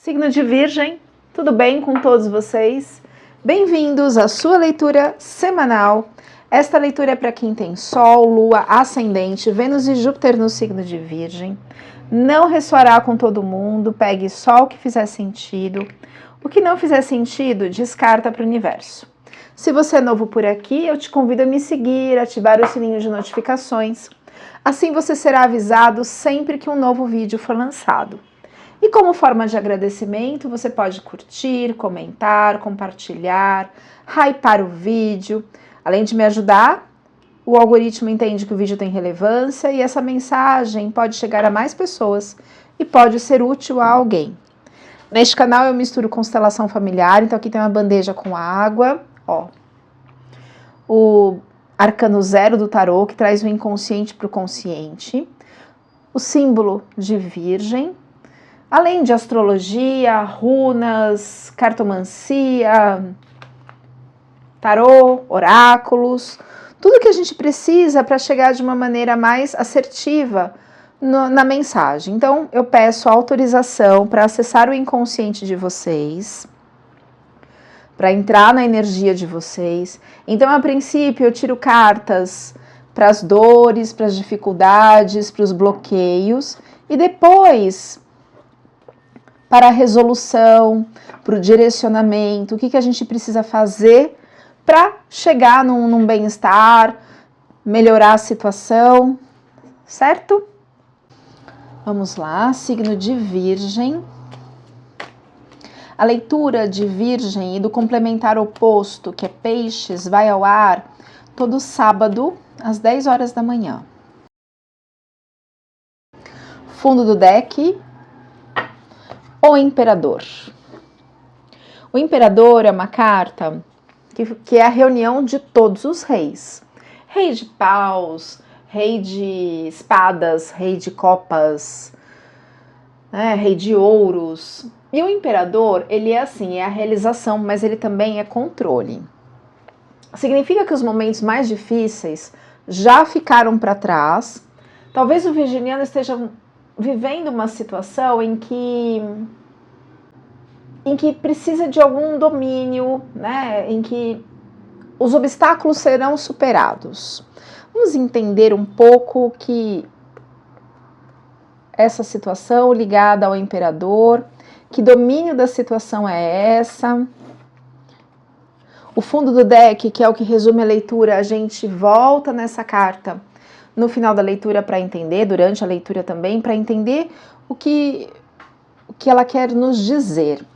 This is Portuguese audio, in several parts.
Signo de Virgem, tudo bem com todos vocês? Bem-vindos à sua leitura semanal. Esta leitura é para quem tem Sol, Lua, Ascendente, Vênus e Júpiter no signo de Virgem. Não ressoará com todo mundo, pegue só o que fizer sentido. O que não fizer sentido, descarta para o universo. Se você é novo por aqui, eu te convido a me seguir, ativar o sininho de notificações. Assim você será avisado sempre que um novo vídeo for lançado. E como forma de agradecimento, você pode curtir, comentar, compartilhar, hypar o vídeo. Além de me ajudar, o algoritmo entende que o vídeo tem relevância e essa mensagem pode chegar a mais pessoas e pode ser útil a alguém. Neste canal eu misturo constelação familiar, então aqui tem uma bandeja com água, ó. O arcano 0 do tarô, que traz o inconsciente para o consciente. O símbolo de Virgem. Além de astrologia, runas, cartomancia, tarô, oráculos, tudo que a gente precisa para chegar de uma maneira mais assertiva na mensagem. Então, eu peço autorização para acessar o inconsciente de vocês, para entrar na energia de vocês. Então, a princípio, eu tiro cartas para as dores, para as dificuldades, para os bloqueios, e depois para a resolução, para o direcionamento, o que a gente precisa fazer para chegar num bem-estar, melhorar a situação, certo? Vamos lá, signo de Virgem. A leitura de Virgem e do complementar oposto, que é Peixes, vai ao ar todo sábado, às 10 horas da manhã. Fundo do deck, o Imperador. O Imperador é uma carta que é a reunião de todos os reis. Rei de paus, rei de espadas, rei de copas, rei de ouros. E o Imperador, ele é assim, é a realização, mas ele também é controle. Significa que os momentos mais difíceis já ficaram para trás. Talvez o virginiano esteja vivendo uma situação em que precisa de algum domínio, né? Em que os obstáculos serão superados. Vamos entender um pouco que essa situação ligada ao Imperador, que domínio da situação é essa? O fundo do deck, que é o que resume a leitura, a gente volta nessa carta no final da leitura para entender, durante a leitura também, para entender o que ela quer nos dizer.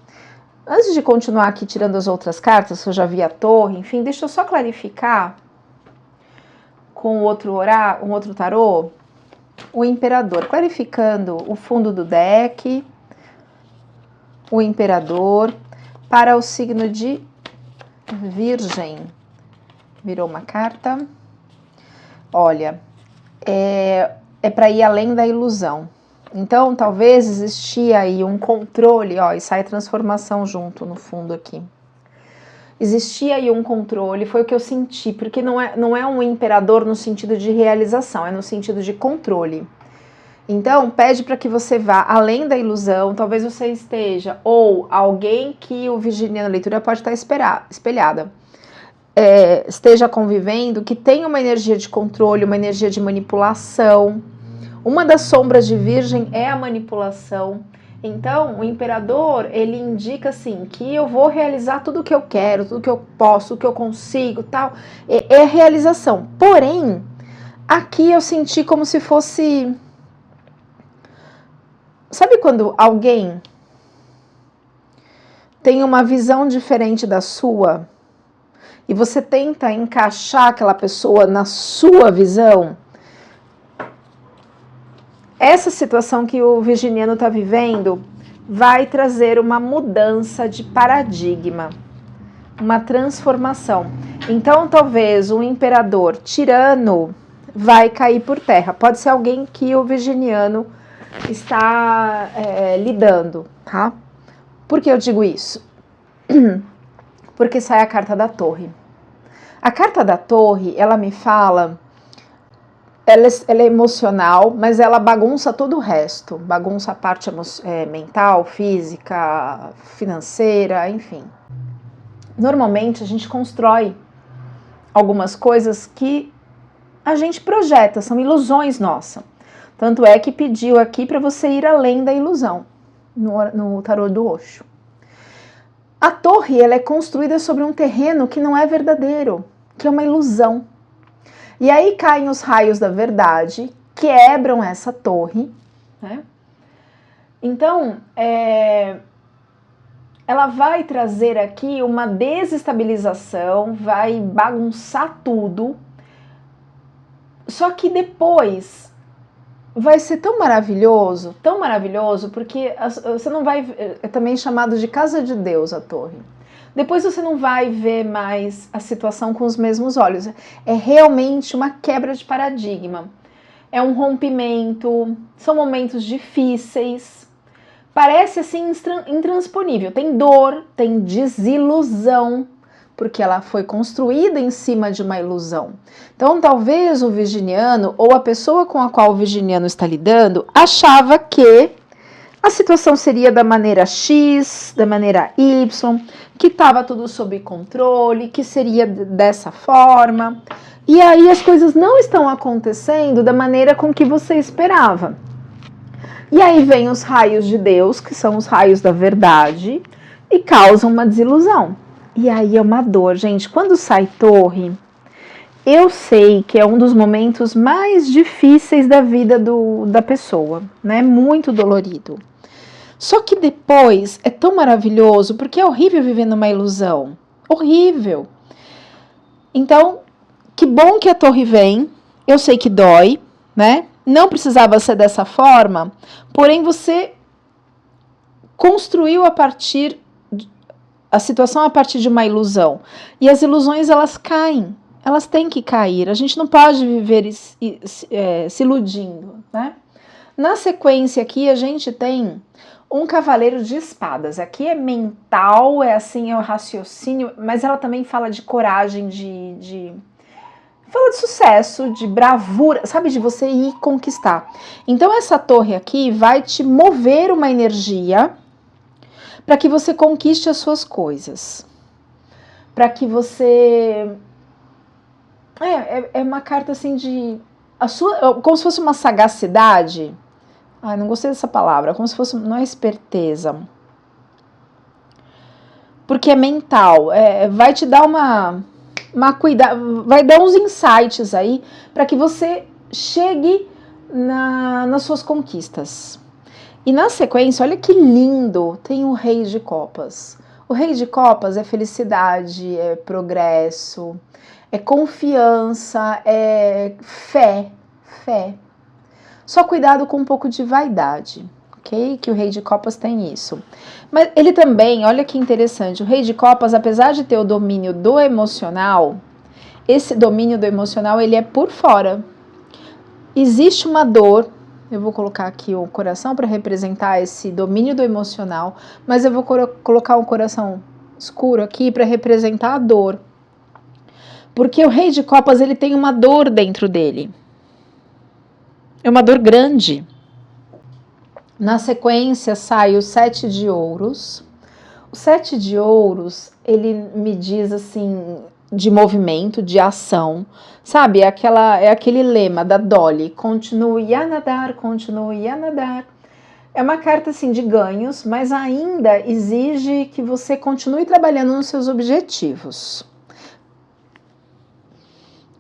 Antes de continuar aqui tirando as outras cartas, que eu já vi a torre, enfim, deixa eu só clarificar com um outro tarô, o Imperador, clarificando o fundo do deck, o Imperador, para o signo de Virgem. Virou uma carta. Olha, é para ir além da ilusão. Então, talvez existia aí um controle, ó, e sai transformação junto no fundo aqui. Existia aí um controle, foi o que eu senti, porque não é um imperador no sentido de realização, é no sentido de controle. Então, pede para que você vá além da ilusão, talvez você esteja, ou alguém que o virginiano leitura pode estar espelhada, esteja convivendo, que tem uma energia de controle, uma energia de manipulação. Uma das sombras de Virgem é a manipulação. Então, o Imperador, ele indica assim, que eu vou realizar tudo o que eu quero, tudo que eu posso, tudo que eu consigo, tal. É realização. Porém, aqui eu senti como se fosse... Sabe quando alguém tem uma visão diferente da sua e você tenta encaixar aquela pessoa na sua visão? Essa situação que o virginiano está vivendo vai trazer uma mudança de paradigma, uma transformação. Então, talvez um imperador tirano vai cair por terra. Pode ser alguém que o virginiano está lidando, tá? Por que eu digo isso? Porque sai a carta da torre. A carta da torre, ela me fala ela é emocional, mas ela bagunça todo o resto. Bagunça a parte mental, física, financeira, enfim. Normalmente a gente constrói algumas coisas que a gente projeta, são ilusões nossas. Tanto é que pediu aqui para você ir além da ilusão, no tarô do Osho. A torre, ela é construída sobre um terreno que não é verdadeiro, que é uma ilusão. E aí caem os raios da verdade, quebram essa torre, né? Então, ela vai trazer aqui uma desestabilização, vai bagunçar tudo, só que depois vai ser tão maravilhoso, porque você não vai... É também chamado de casa de Deus a torre. Depois você não vai ver mais a situação com os mesmos olhos. É realmente uma quebra de paradigma. É um rompimento, são momentos difíceis. Parece assim intransponível. Tem dor, tem desilusão, porque ela foi construída em cima de uma ilusão. Então, talvez o virginiano, ou a pessoa com a qual o virginiano está lidando, achava que a situação seria da maneira X, da maneira Y, que estava tudo sob controle, que seria dessa forma. E aí as coisas não estão acontecendo da maneira com que você esperava. E aí vem os raios de Deus, que são os raios da verdade, e causam uma desilusão. E aí é uma dor, gente. Quando sai torre, eu sei que é um dos momentos mais difíceis da vida da pessoa, né? Muito dolorido. Só que depois é tão maravilhoso, porque é horrível viver numa ilusão. Horrível. Então, que bom que a torre vem. Eu sei que dói, né? Não precisava ser dessa forma, porém você construiu a situação a partir de uma ilusão. E as ilusões, elas caem. Elas têm que cair. A gente não pode viver se iludindo, né? Na sequência aqui, a gente tem um cavaleiro de espadas. Aqui é mental, é assim, é o raciocínio, mas ela também fala de coragem, fala de sucesso, de bravura, sabe, de você ir conquistar. Então essa torre aqui vai te mover uma energia para que você conquiste as suas coisas. Para que você... É uma carta assim de... como se fosse uma sagacidade. Ai, não gostei dessa palavra. Como se fosse... Não é esperteza. Porque é mental. Vai te dar vai dar uns insights aí para que você chegue nas suas conquistas. E na sequência, olha que lindo, tem o Rei de Copas. O Rei de Copas é felicidade, é progresso, é confiança, é fé. Só cuidado com um pouco de vaidade, ok? Que o Rei de Copas tem isso. Mas ele também, olha que interessante, o Rei de Copas, apesar de ter o domínio do emocional, esse domínio do emocional, ele é por fora. Existe uma dor, eu vou colocar aqui o coração para representar esse domínio do emocional, mas eu vou colocar um coração escuro aqui para representar a dor. Porque o Rei de Copas, ele tem uma dor dentro dele. É uma dor grande. Na sequência sai o 7 de ouros. O 7 de ouros, ele me diz assim, de movimento, de ação. Sabe, é aquele lema da Dolly, continue a nadar, continue a nadar. É uma carta assim de ganhos, mas ainda exige que você continue trabalhando nos seus objetivos.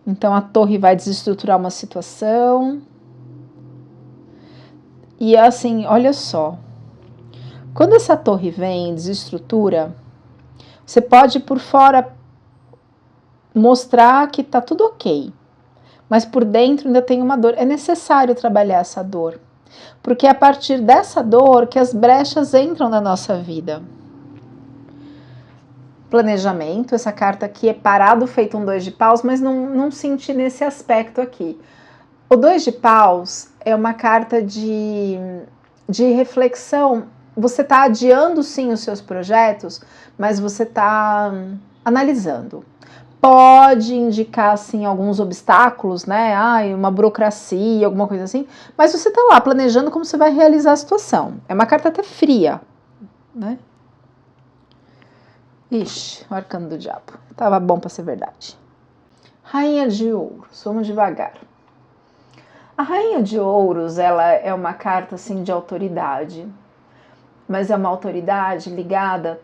Então a torre vai desestruturar uma situação. E assim, olha só, quando essa torre vem, desestrutura, você pode por fora mostrar que tá tudo ok, mas por dentro ainda tem uma dor. É necessário trabalhar essa dor, porque é a partir dessa dor que as brechas entram na nossa vida. Planejamento, essa carta aqui é parado feito um 2 de paus, mas não senti nesse aspecto aqui. O 2 de paus é uma carta de reflexão. Você está adiando sim os seus projetos, mas você está analisando. pode indicar, assim, alguns obstáculos, né? Uma burocracia, alguma coisa assim. Mas você tá lá planejando como você vai realizar a situação. É uma carta até fria, né? Ixi, o arcano do diabo. Tava bom pra ser verdade. Rainha de Ouros, vamos devagar. A Rainha de Ouros, ela é uma carta, assim, de autoridade. Mas é uma autoridade ligada,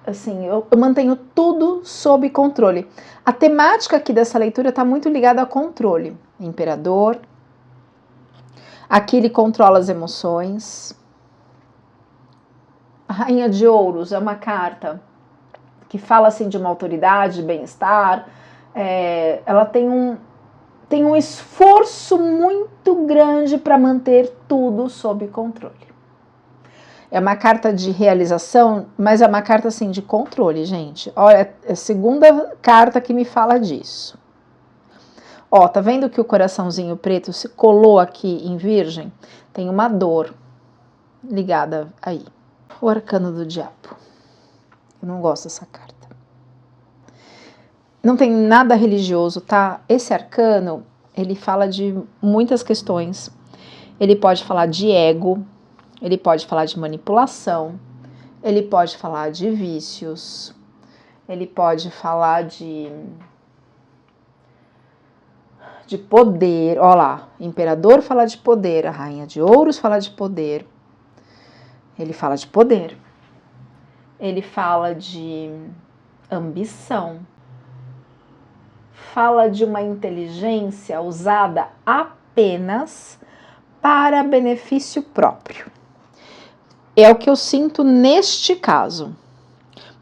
assim, eu mantenho tudo sob controle. A temática aqui dessa leitura está muito ligada a controle. Imperador. Aqui ele controla as emoções. A Rainha de Ouros é uma carta que fala, assim, de uma autoridade, de bem-estar. Ela tem um esforço muito grande para manter tudo sob controle. É uma carta de realização, mas é uma carta, assim, de controle, gente. Olha, é a segunda carta que me fala disso. Ó, tá vendo que o coraçãozinho preto se colou aqui em Virgem? Tem uma dor ligada aí. O arcano do diabo. Eu não gosto dessa carta. Não tem nada religioso, tá? Esse arcano, ele fala de muitas questões. Ele pode falar de ego. Ele pode falar de manipulação, ele pode falar de vícios, ele pode falar de poder. Olha lá, Imperador fala de poder, a Rainha de Ouros fala de poder, ele fala de poder, ele fala de ambição, fala de uma inteligência usada apenas para benefício próprio. É o que eu sinto neste caso.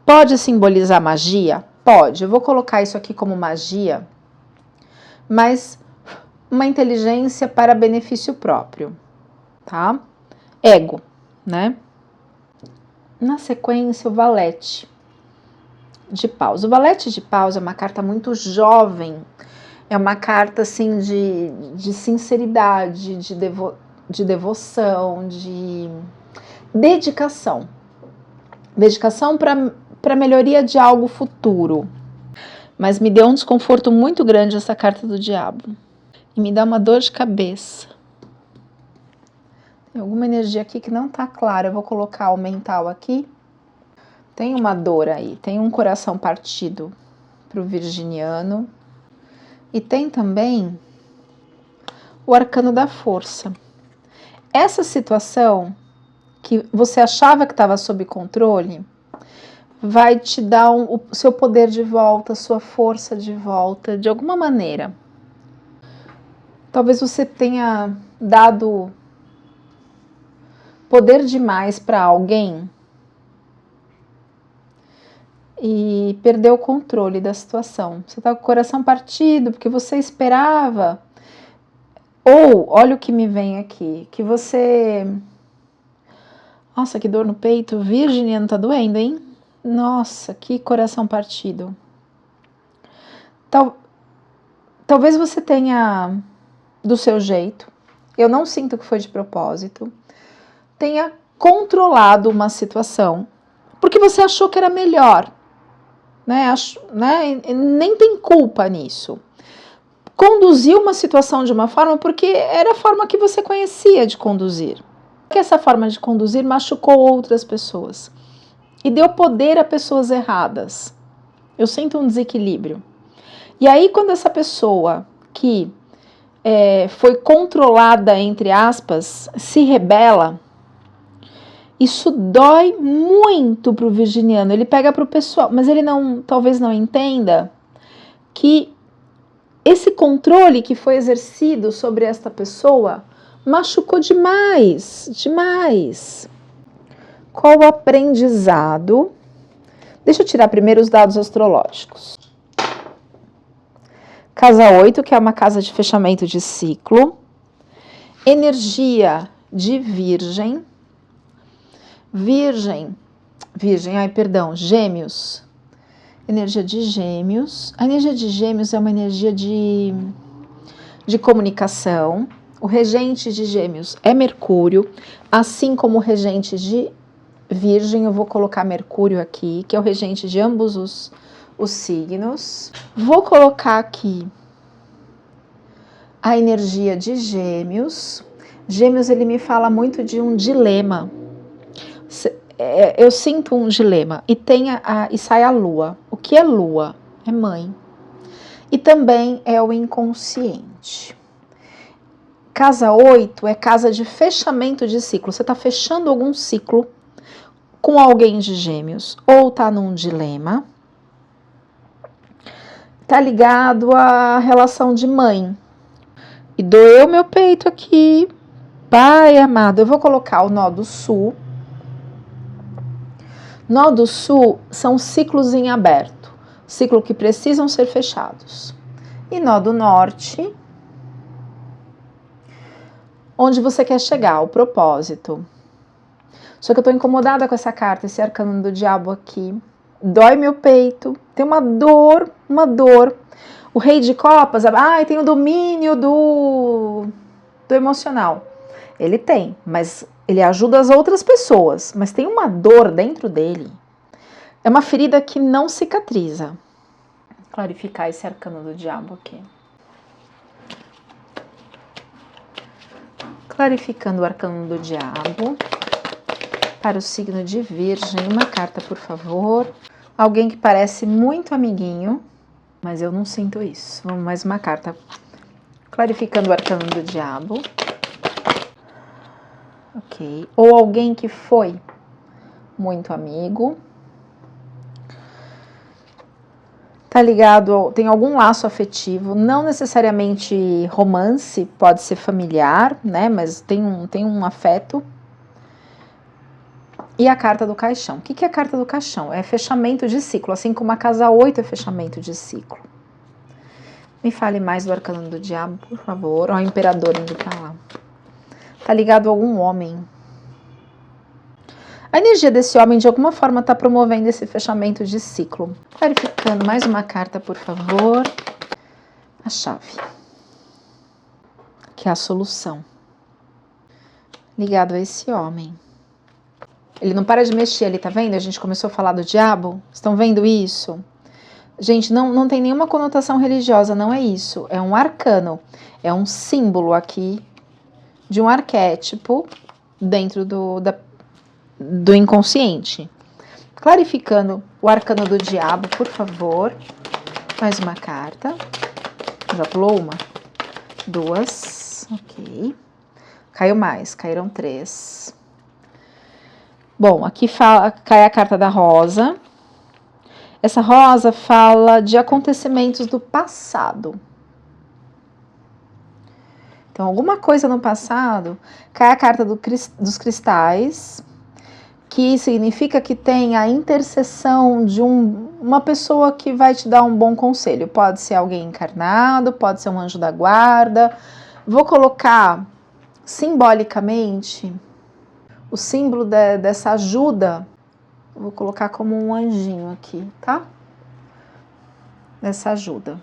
Pode simbolizar magia? Pode. Eu vou colocar isso aqui como magia, mas uma inteligência para benefício próprio, tá? Ego, né? Na sequência, o valete de paus. O valete de paus é uma carta muito jovem, é uma carta, assim, de sinceridade, de devoção, de dedicação. Dedicação para melhoria de algo futuro. Mas me deu um desconforto muito grande essa carta do diabo. E me dá uma dor de cabeça. Tem alguma energia aqui que não tá clara. Eu vou colocar o mental aqui. Tem uma dor aí. Tem um coração partido pro virginiano. E tem também o arcano da força. Essa situação que você achava que estava sob controle, vai te dar o seu poder de volta, sua força de volta, de alguma maneira. Talvez você tenha dado poder demais para alguém e perdeu o controle da situação. Você está com o coração partido porque você esperava. Ou, olha o que me vem aqui, que você... Nossa, que dor no peito. Virginiano tá doendo, hein? Nossa, que coração partido. Talvez você tenha, do seu jeito, eu não sinto que foi de propósito, tenha controlado uma situação, porque você achou que era melhor, né? Nem tem culpa nisso. Conduziu uma situação de uma forma porque era a forma que você conhecia de conduzir. Que essa forma de conduzir machucou outras pessoas e deu poder a pessoas erradas. Eu sinto um desequilíbrio. E aí, quando essa pessoa que foi controlada, entre aspas, se rebela, isso dói muito pro virginiano. Ele pega pro pessoal, mas ele talvez não entenda que esse controle que foi exercido sobre esta pessoa machucou demais, demais. Qual o aprendizado? Deixa eu tirar primeiro os dados astrológicos. Casa 8, que é uma casa de fechamento de ciclo. Energia de Virgem. Gêmeos. Energia de Gêmeos. A energia de Gêmeos é uma energia de comunicação. O regente de Gêmeos é Mercúrio, assim como o regente de Virgem. Eu vou colocar Mercúrio aqui, que é o regente de ambos os signos. Vou colocar aqui a energia de Gêmeos. Gêmeos, ele me fala muito de um dilema. Eu sinto um dilema. E sai a lua. O que é lua? É mãe. E também é o inconsciente. Casa 8 é casa de fechamento de ciclo. Você está fechando algum ciclo com alguém de Gêmeos. Ou está num dilema. Está ligado à relação de mãe. E doeu meu peito aqui. Pai amado, eu vou colocar o nó do sul. Nó do sul são ciclos em aberto, ciclo que precisam ser fechados. E nó do norte, onde você quer chegar, o propósito. Só que eu tô incomodada com essa carta, esse arcano do diabo aqui. Dói meu peito, tem uma dor, uma dor. O rei de copas, tem o domínio do emocional. Ele tem, mas ele ajuda as outras pessoas, mas tem uma dor dentro dele. É uma ferida que não cicatriza. Vou clarificar esse arcano do diabo aqui. Clarificando o arcano do diabo. Para o signo de Virgem, uma carta, por favor. Alguém que parece muito amiguinho, mas eu não sinto isso. Vamos mais uma carta. Clarificando o arcano do diabo. Ok. Ou alguém que foi muito amigo. Tá ligado, tem algum laço afetivo, não necessariamente romance, pode ser familiar, né? Mas tem um afeto. E a carta do caixão. O que é a carta do caixão? É fechamento de ciclo, assim como a casa 8 é fechamento de ciclo. Me fale mais do arcano do diabo, por favor. Ó, o imperador indo pra lá. Tá ligado a algum homem. A energia desse homem, de alguma forma, está promovendo esse fechamento de ciclo. Clarificando mais uma carta, por favor. A chave. Que é a solução. Ligado a esse homem. Ele não para de mexer ali, tá vendo? A gente começou a falar do diabo. Estão vendo isso? Gente, não tem nenhuma conotação religiosa, não é isso. É um arcano. É um símbolo aqui de um arquétipo dentro do inconsciente. Clarificando o arcano do diabo, por favor. Mais uma carta. Já pulou uma? Duas. Ok. Caiu mais, caíram 3. Bom, aqui cai a carta da rosa. Essa rosa fala de acontecimentos do passado. Então, alguma coisa no passado, cai a carta dos cristais, que significa que tem a intercessão de uma pessoa que vai te dar um bom conselho. Pode ser alguém encarnado, pode ser um anjo da guarda. Vou colocar simbolicamente o símbolo dessa ajuda. Vou colocar como um anjinho aqui, tá? Dessa ajuda.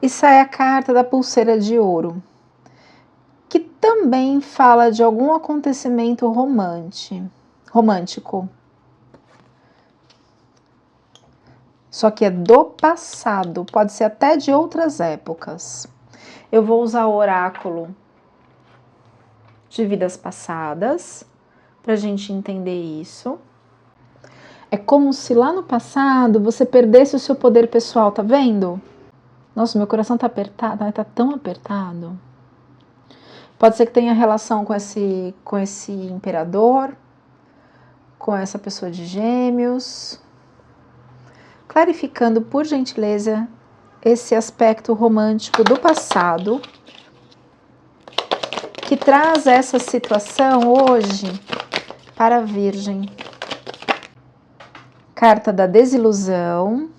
E sai a carta da pulseira de ouro, que também fala de algum acontecimento romântico. Só que é do passado, pode ser até de outras épocas. Eu vou usar o oráculo de vidas passadas, para a gente entender isso. É como se lá no passado você perdesse o seu poder pessoal, tá vendo? Nossa, meu coração tá apertado, tá tão apertado. Pode ser que tenha relação com esse imperador, com essa pessoa de Gêmeos. Clarificando, por gentileza, esse aspecto romântico do passado, que traz essa situação hoje para a Virgem. Carta da desilusão,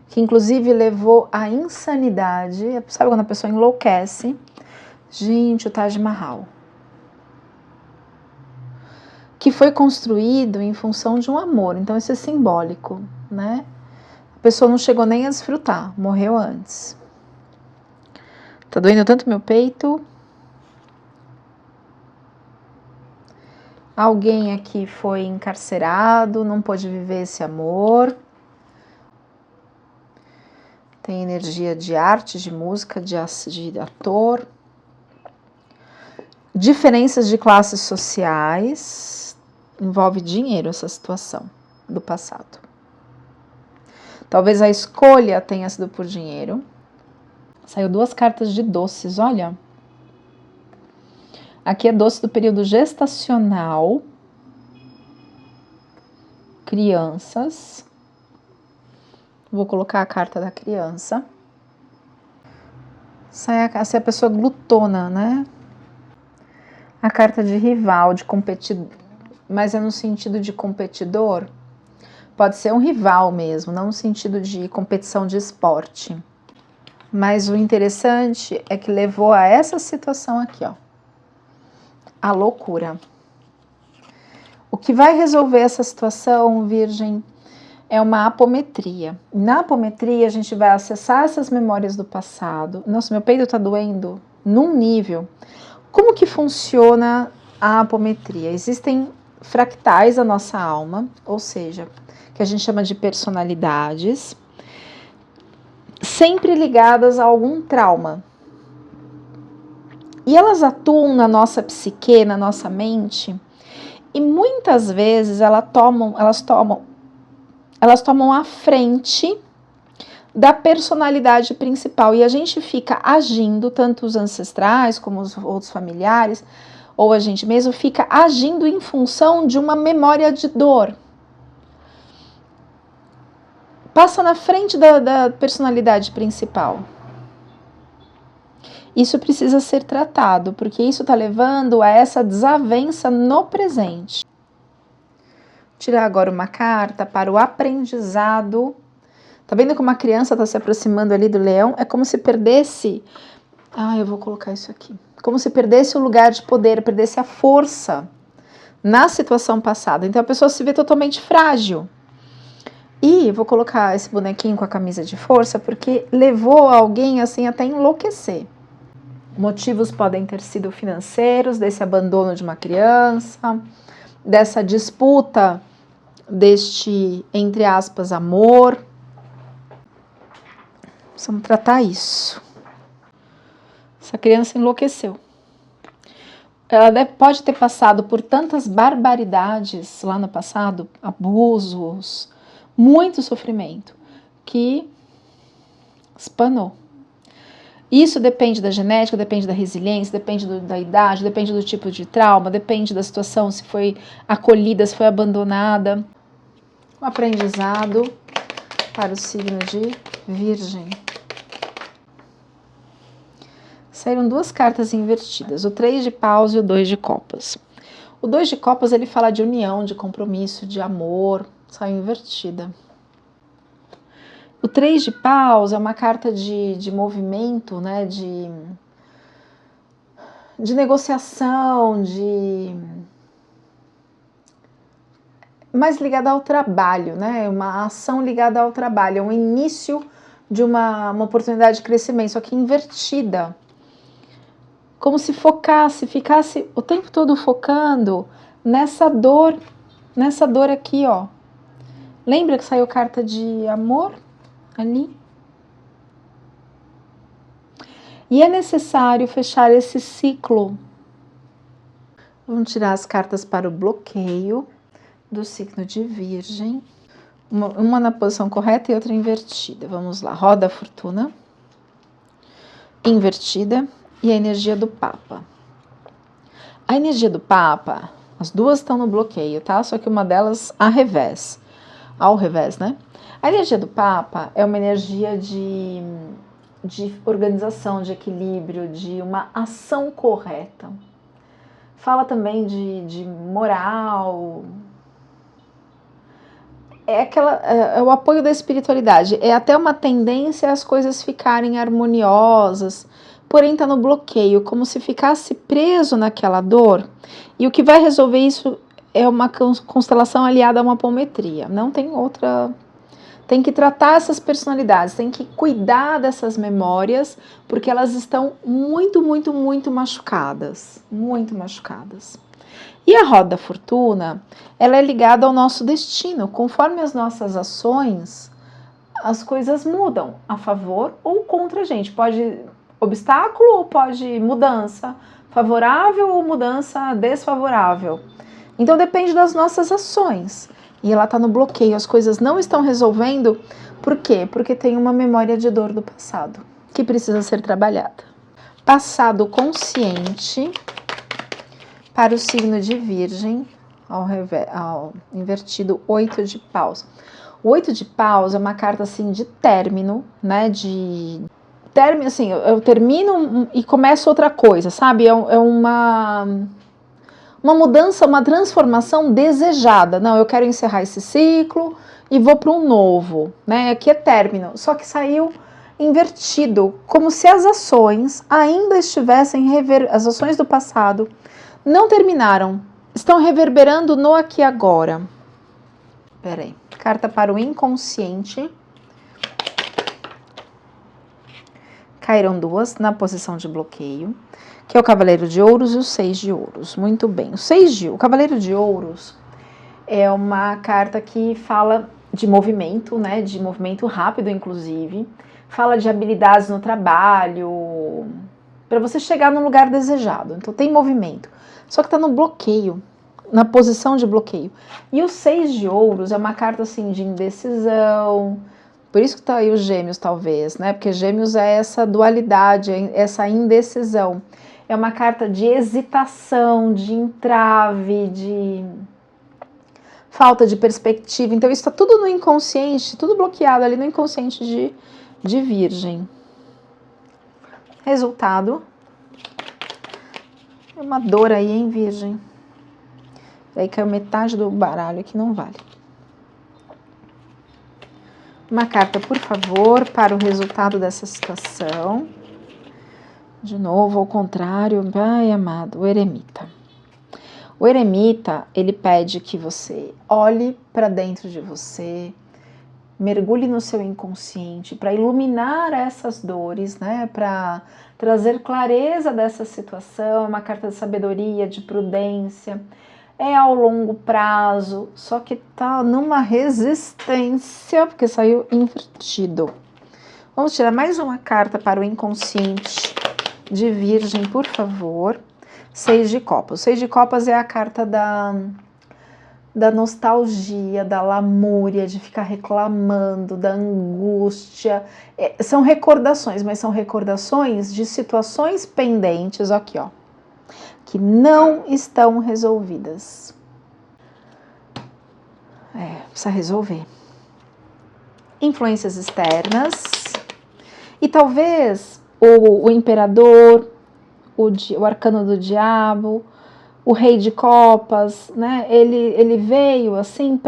que inclusive levou à insanidade. Sabe quando a pessoa enlouquece? Gente, o Taj Mahal. Que foi construído em função de um amor. Então isso é simbólico, né? A pessoa não chegou nem a desfrutar, morreu antes. Tá doendo tanto meu peito. Alguém aqui foi encarcerado, não pôde viver esse amor. Tem energia de arte, de música, de ator. Diferenças de classes sociais. Envolve dinheiro essa situação do passado. Talvez a escolha tenha sido por dinheiro. Saiu 2 cartas de doces, olha. Aqui é doce do período gestacional. Crianças. Vou colocar a carta da criança. Sai a pessoa glutona, né? A carta de rival, de competidor. Mas é no sentido de competidor. Pode ser um rival mesmo, não no sentido de competição de esporte. Mas o interessante é que levou a essa situação aqui, ó. A loucura. O que vai resolver essa situação, Virgem, é uma apometria. Na apometria, a gente vai acessar essas memórias do passado. Nossa, meu peito tá doendo num nível. Como que funciona a apometria? Existem fractais da nossa alma, ou seja, que a gente chama de personalidades, sempre ligadas a algum trauma. E elas atuam na nossa psique, na nossa mente, e muitas vezes elas tomam a frente da personalidade principal, e a gente fica agindo, tanto os ancestrais como os outros familiares, ou a gente mesmo fica agindo em função de uma memória de dor. Passa na frente da personalidade principal. Isso precisa ser tratado, porque isso está levando a essa desavença no presente. Vou tirar agora uma carta para o aprendizado. Tá vendo como a criança está se aproximando ali do leão? É como se perdesse... eu vou colocar isso aqui. Como se perdesse o lugar de poder, perdesse a força na situação passada. Então a pessoa se vê totalmente frágil. E vou colocar esse bonequinho com a camisa de força porque levou alguém assim até enlouquecer. Motivos podem ter sido financeiros, desse abandono de uma criança, dessa disputa, deste, entre aspas, amor. Vamos tratar isso. Essa criança enlouqueceu. Ela pode ter passado por tantas barbaridades lá no passado, abusos, muito sofrimento, que espanou. Isso depende da genética, depende da resiliência, depende da idade, depende do tipo de trauma, depende da situação, se foi acolhida, se foi abandonada. Um aprendizado para o signo de Virgem. Saíram 2 cartas invertidas, o 3 de paus e o 2 de copas. O 2 de copas ele fala de união, de compromisso, de amor, saiu invertida. O 3 de paus é uma carta de movimento, né, de negociação, mais ligada ao trabalho, né, uma ação ligada ao trabalho, é um início de uma oportunidade de crescimento, só que invertida. Como se ficasse o tempo todo focando nessa dor aqui, ó. Lembra que saiu carta de amor ali? E é necessário fechar esse ciclo. Vamos tirar as cartas para o bloqueio do signo de Virgem. Uma na posição correta e outra invertida. Vamos lá, roda a fortuna. Invertida. E a energia do Papa. A energia do Papa, as duas estão no bloqueio, tá? Só que uma delas ao revés, né? A energia do Papa é uma energia de organização, de equilíbrio, de uma ação correta. Fala também de moral. É o apoio da espiritualidade. É até uma tendência às coisas ficarem harmoniosas, porém está no bloqueio, como se ficasse preso naquela dor. E o que vai resolver isso é uma constelação aliada a uma apometria. Não tem outra. Tem que tratar essas personalidades, tem que cuidar dessas memórias, porque elas estão muito, muito, muito machucadas. Muito machucadas. E a roda da fortuna, ela é ligada ao nosso destino. Conforme as nossas ações, as coisas mudam a favor ou contra a gente. Pode obstáculo ou pode mudança favorável ou mudança desfavorável. Então depende das nossas ações. E ela está no bloqueio, as coisas não estão resolvendo. Por quê? Porque tem uma memória de dor do passado que precisa ser trabalhada. Passado consciente para o signo de Virgem, ao invertido 8 de paus. O 8 de paus é uma carta assim de término, né? Término, assim, eu termino e começo outra coisa, sabe? É uma mudança, uma transformação desejada. Não, eu quero encerrar esse ciclo e vou para um novo, né? Aqui é término, só que saiu invertido, como se as ações ainda estivessem as ações do passado não terminaram, estão reverberando no aqui e agora. Peraí, carta para o inconsciente. Caíram duas na posição de bloqueio, que é o Cavaleiro de Ouros e o 6 de Ouros. Muito bem, o Cavaleiro de Ouros é uma carta que fala de movimento, né? De movimento rápido, inclusive. Fala de habilidades no trabalho, para você chegar no lugar desejado. Então tem movimento, só que está no bloqueio, na posição de bloqueio. E o 6 de Ouros é uma carta assim de indecisão. Por isso que tá aí os Gêmeos, talvez, né? Porque Gêmeos é essa dualidade, essa indecisão. É uma carta de hesitação, de entrave, de falta de perspectiva. Então, isso está tudo no inconsciente, tudo bloqueado ali no inconsciente de Virgem. Resultado. É uma dor aí, hein, Virgem? Aí caiu metade do baralho, que não vale. Uma carta, por favor, para o resultado dessa situação. De novo, ao contrário, ai, amado, o eremita. O eremita, ele pede que você olhe para dentro de você, mergulhe no seu inconsciente para iluminar essas dores, né? Para trazer clareza dessa situação, uma carta de sabedoria, de prudência. É ao longo prazo, só que tá numa resistência, porque saiu invertido. Vamos tirar mais uma carta para o inconsciente de Virgem, por favor. 6 de Copas. O 6 de Copas é a carta da nostalgia, da lamúria, de ficar reclamando, da angústia. São recordações, mas são recordações de situações pendentes, aqui, ó, que não estão resolvidas. Precisa resolver. Influências externas. E talvez o imperador, o arcano do diabo, o rei de copas, né? Ele veio assim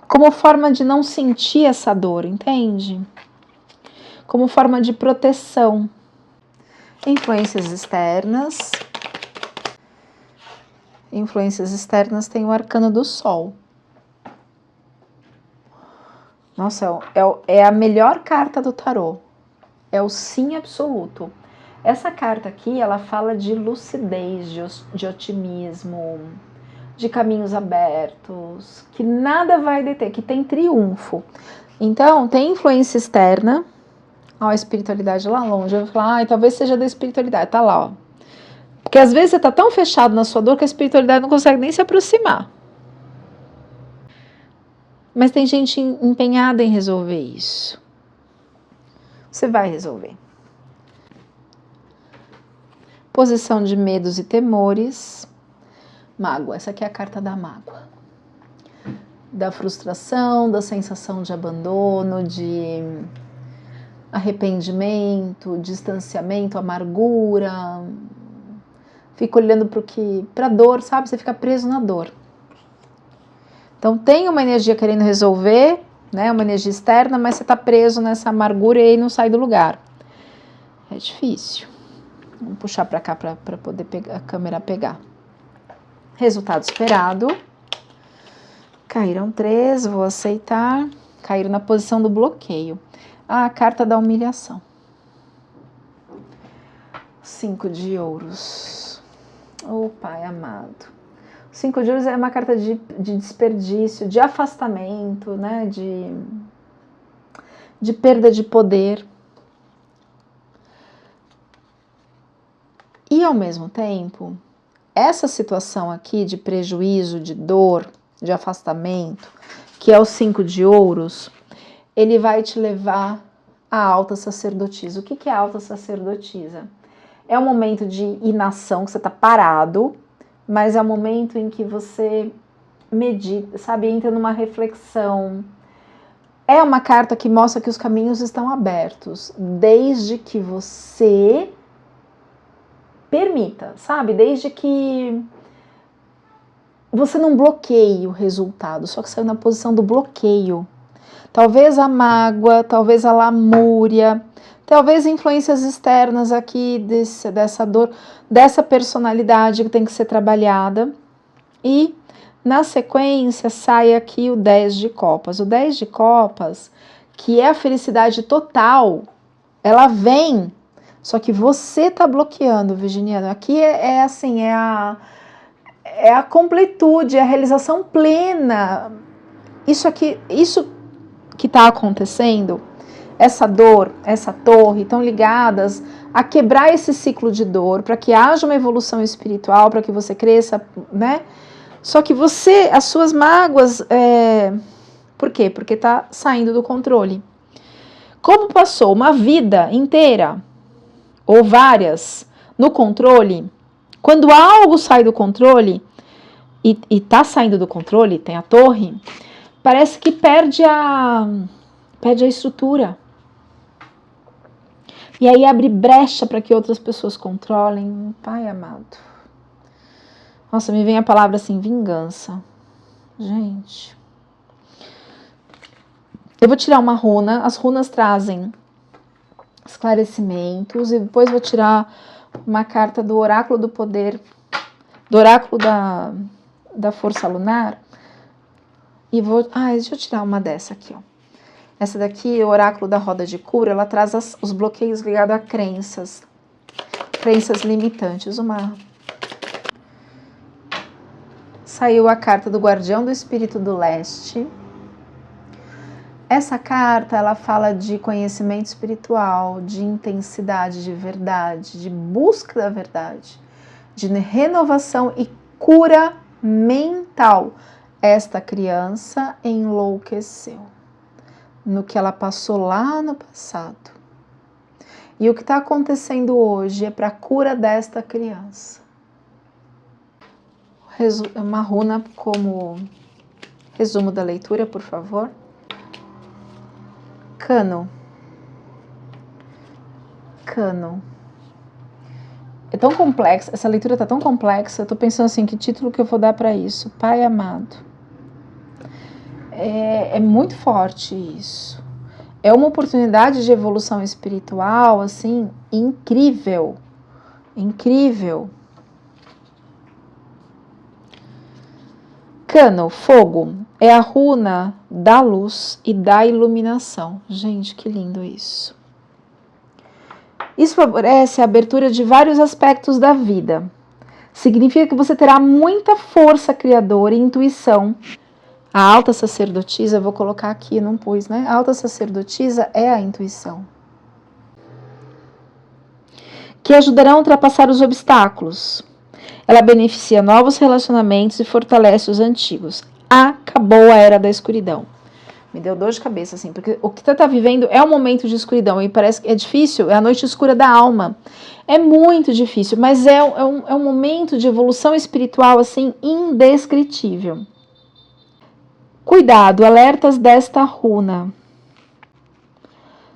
como forma de não sentir essa dor, entende? Como forma de proteção. Influências externas. Influências externas tem o arcano do sol. Nossa, é a melhor carta do tarô. É o sim absoluto. Essa carta aqui, ela fala de lucidez, de otimismo, de caminhos abertos, que nada vai deter, que tem triunfo. Então, tem influência externa. Ó, a espiritualidade lá longe. Eu vou falar, talvez seja da espiritualidade. Tá lá, ó. Porque às vezes você tá tão fechado na sua dor que a espiritualidade não consegue nem se aproximar. Mas tem gente empenhada em resolver isso. Você vai resolver. Posição de medos e temores. Mágoa. Essa aqui é a carta da mágoa. Da frustração, da sensação de abandono, de arrependimento, distanciamento, amargura. Fica olhando para a dor, sabe? Você fica preso na dor. Então tem uma energia querendo resolver, né? Uma energia externa, mas você está preso nessa amargura e aí não sai do lugar. É difícil. Vamos puxar para cá para poder a câmera pegar. Resultado esperado. Caíram 3, vou aceitar. Caíram na posição do bloqueio. A carta da humilhação. 5 de ouros. Oh, Pai amado. 5 de ouros é uma carta de desperdício, de afastamento, né? De perda de poder. E, ao mesmo tempo, essa situação aqui de prejuízo, de dor, de afastamento, que é o 5 de ouros, ele vai te levar à alta sacerdotisa. O que é a alta sacerdotisa? É um momento de inação, que você está parado, mas é um momento em que você medita, sabe, entra numa reflexão. É uma carta que mostra que os caminhos estão abertos, desde que você permita, sabe? Desde que você não bloqueie o resultado, só que saiu na posição do bloqueio. Talvez a mágoa, talvez a lamúria, talvez influências externas aqui dessa dor, dessa personalidade que tem que ser trabalhada. E na sequência sai aqui o 10 de copas. O 10 de copas, que é a felicidade total, ela vem, só que você tá bloqueando, virginiano. Aqui assim, é a completude, é a realização plena. Isso que tá acontecendo, essa dor, essa torre, estão ligadas a quebrar esse ciclo de dor, para que haja uma evolução espiritual, para que você cresça, né? Só que as suas mágoas, por quê? Porque tá saindo do controle. Como passou uma vida inteira, ou várias, no controle, quando algo sai do controle, e tá saindo do controle, tem a torre, parece que perde a estrutura. E aí abre brecha para que outras pessoas controlem. Pai amado. Nossa, me vem a palavra assim, vingança. Gente. Eu vou tirar uma runa. As runas trazem esclarecimentos. E depois vou tirar uma carta do oráculo do poder. Do oráculo da força lunar. E vou... deixa eu tirar uma dessa aqui, ó. Essa daqui, o oráculo da roda de cura, ela traz os bloqueios ligados a crenças limitantes. Saiu a carta do guardião do espírito do leste. Essa carta, ela fala de conhecimento espiritual, de intensidade, de verdade, de busca da verdade, de renovação e cura mental. Esta criança enlouqueceu no que ela passou lá no passado. E o que está acontecendo hoje é para a cura desta criança. Uma runa como resumo da leitura, por favor. Cano. É tão complexa, essa leitura está tão complexa, eu estou pensando assim, que título que eu vou dar para isso? Pai amado. É muito forte isso. É uma oportunidade de evolução espiritual, assim, incrível. Incrível. Cano, fogo, é a runa da luz e da iluminação. Gente, que lindo isso. Isso favorece a abertura de vários aspectos da vida. Significa que você terá muita força criadora e intuição. A alta sacerdotisa, eu vou colocar aqui, não pus, né? A alta sacerdotisa é a intuição. Que ajudará a ultrapassar os obstáculos. Ela beneficia novos relacionamentos e fortalece os antigos. Acabou a era da escuridão. Me deu dor de cabeça, assim, porque o que você está vivendo é um momento de escuridão e parece que é difícil, é a noite escura da alma. É muito difícil, mas é um momento de evolução espiritual, assim, indescritível. Cuidado, alertas desta runa.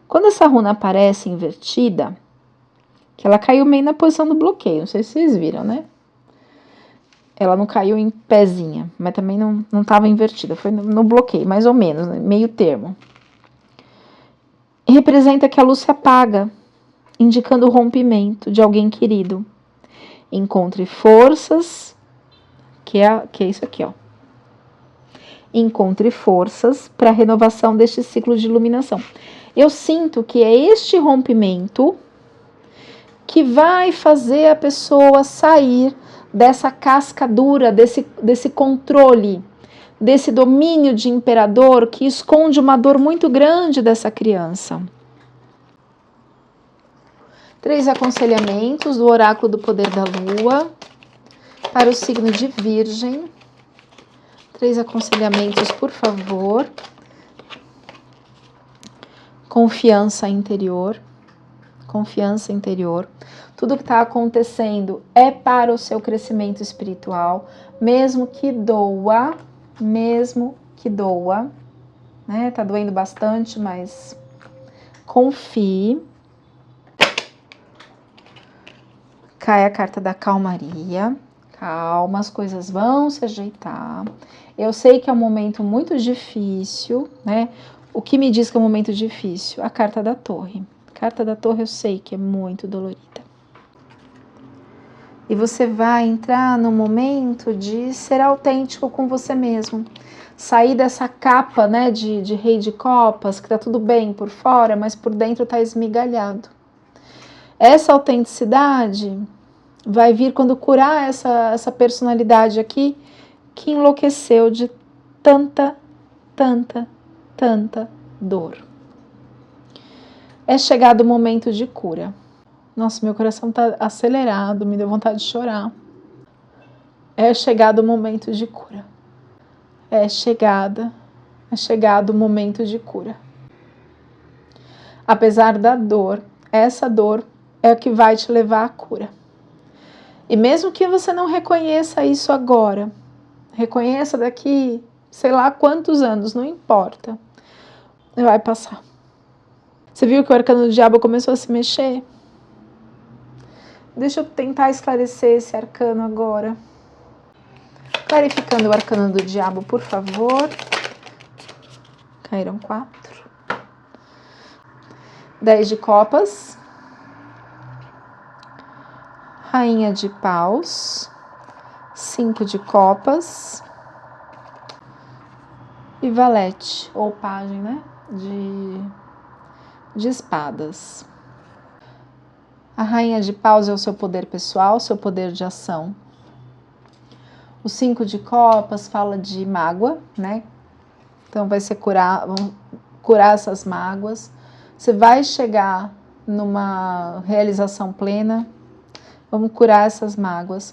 Quando essa runa aparece invertida, que ela caiu meio na posição do bloqueio, não sei se vocês viram, né? Ela não caiu em pezinha, mas também não estava invertida, foi no bloqueio, mais ou menos, né? Meio termo. Representa que a luz se apaga, indicando o rompimento de alguém querido. Encontre forças, que é isso aqui, ó. Encontre forças para a renovação deste ciclo de iluminação. Eu sinto que é este rompimento que vai fazer a pessoa sair dessa casca dura, desse controle, desse domínio de imperador que esconde uma dor muito grande dessa criança. 3 aconselhamentos do Oráculo do Poder da Lua para o signo de Virgem. 3 aconselhamentos, por favor. Confiança interior. Confiança interior. Tudo que está acontecendo é para o seu crescimento espiritual, mesmo que doa, né? Tá doendo bastante, mas confie. Cai a carta da calmaria. Calma, as coisas vão se ajeitar. Eu sei que é um momento muito difícil, né? O que me diz que é um momento difícil? A carta da Torre. A carta da Torre eu sei que é muito dolorida. E você vai entrar no momento de ser autêntico com você mesmo. Sair dessa capa, né, de rei de copas, que tá tudo bem por fora, mas por dentro tá esmigalhado. Essa autenticidade vai vir quando curar essa personalidade aqui que enlouqueceu de tanta dor. É chegado o momento de cura. Nossa, meu coração tá acelerado, me deu vontade de chorar. É chegado o momento de cura. É chegado o momento de cura. Apesar da dor, essa dor é o que vai te levar à cura. E mesmo que você não reconheça isso agora, reconheça daqui, sei lá quantos anos, não importa, vai passar. Você viu que o arcano do diabo começou a se mexer? Deixa eu tentar esclarecer esse arcano agora. Clarificando o arcano do diabo, por favor. Caíram 4. 10 de copas. Rainha de paus. 5 de copas. E valete, ou pajem, né? De espadas. A rainha de paus é o seu poder pessoal, seu poder de ação. O 5 de copas fala de mágoa, né? Então vai ser vão curar essas mágoas. Você vai chegar numa realização plena. Vamos curar essas mágoas.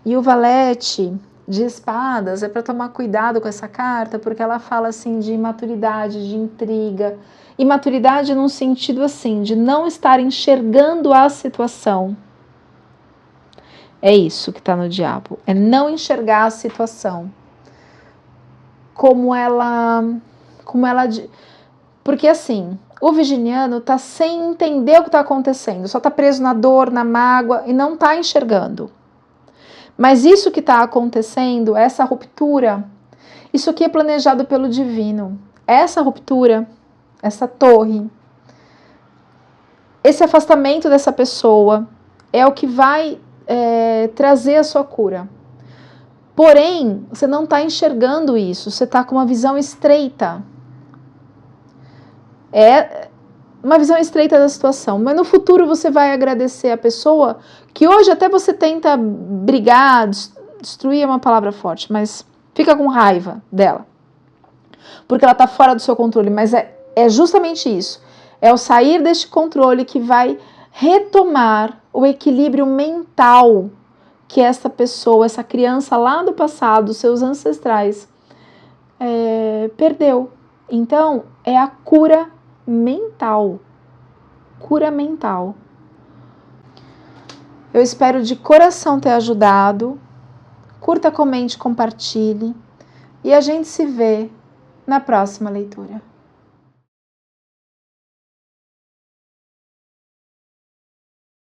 E o valete de espadas é para tomar cuidado com essa carta, porque ela fala assim de imaturidade, de intriga. Imaturidade num sentido assim, de não estar enxergando a situação. É isso que está no diabo, é não enxergar a situação. Porque assim, o virginiano está sem entender o que está acontecendo, só está preso na dor, na mágoa e não está enxergando. Mas isso que está acontecendo, essa ruptura, isso aqui é planejado pelo divino. Essa ruptura, essa torre, esse afastamento dessa pessoa é o que vai trazer a sua cura. Porém, você não está enxergando isso, você está com uma visão estreita. É uma visão estreita da situação, mas no futuro você vai agradecer a pessoa que hoje até você tenta brigar, destruir é uma palavra forte, mas fica com raiva dela, porque ela está fora do seu controle, mas é justamente isso, é o sair deste controle que vai retomar o equilíbrio mental que essa pessoa, essa criança lá do passado, seus ancestrais, perdeu. Então, é a cura mental. Cura mental. Eu espero de coração ter ajudado. Curta, comente, compartilhe. E a gente se vê na próxima leitura.